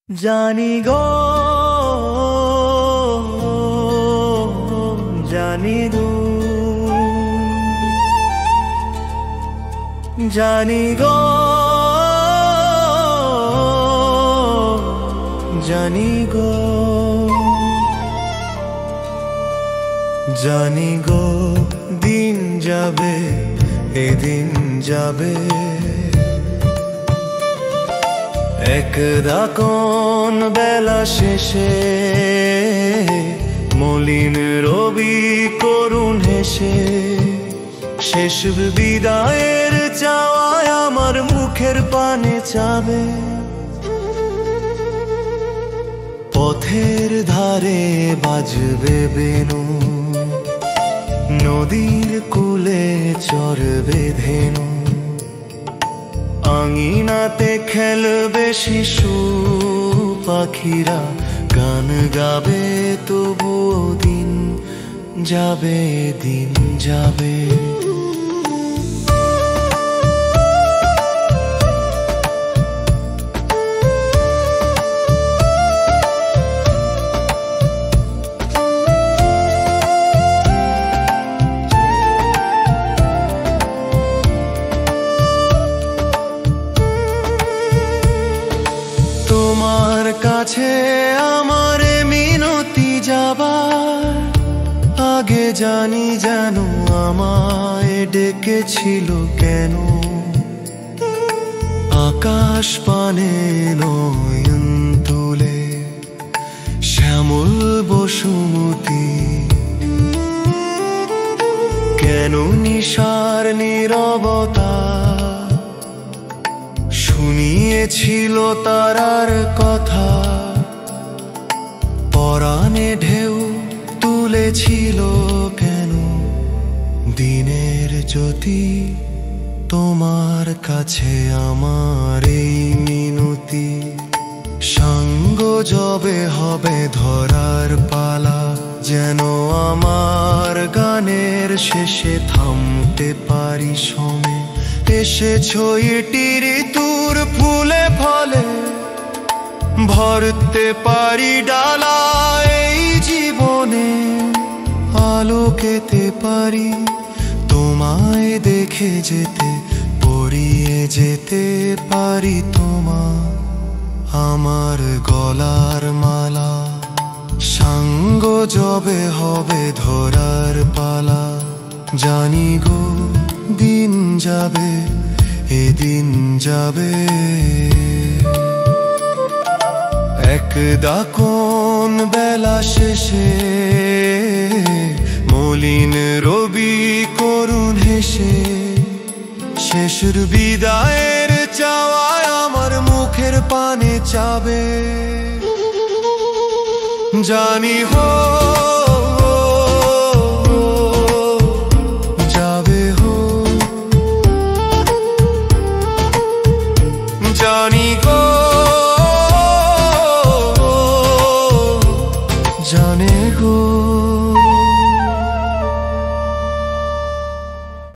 জানি গো, জানি গো, জানি গো, জানি গো, জানি গো, দিন যাবে, এদিন যাবে, একদা কোন বেলা শেষে মলিন রবি করুণ হেসে শেষ বিদায়ের চাওয়ায় আমার মুখের পানে চাবে। পথের ধারে বাজবে বেনু, নদীর কূলে চরবে ধেনু, আঙিনাতে খেলবে শিশু পাখিরা, গান গাবে তবুও দিন যাবে, দিন যাবে। তোমার কাছে আমার মিনতি যাবার আগে জানি যেন আমায় ডেকেছিল কেন। আকাশ পানে নয়ন তুলে শ্যামল বসুমতি, কেন নিশার নীরবতা শুনিয়েছিল তারার কথা, পরাণে ঢেউ তুলেছিল কেন। দিনের জ্যোতি তোমার কাছে আমার এই মিনতি, সাঙ্গ যবে হবে ধরার পালা, যেন আমার গানের শেষে থামতে পারি সময়। এসেছো ইটির তোর ফুলে ফলে, ভরতে পারি ডালা এই জীবনে, আলোকেতে পারি তোমায় দেখে যেতে, পরিয়ে যেতে পারি তোমার আমার গলার মালা। সাঙ্গ যবে হবে ধরার পালা, জানি গো, দিন যাবে, এদিন যাবে, একদা কোন বেলা শেষে মলিন রবি করুণ হেসে শেষের বিদায়ের চাওয়ায় আমার মুখের পানে চাবে। জানি হো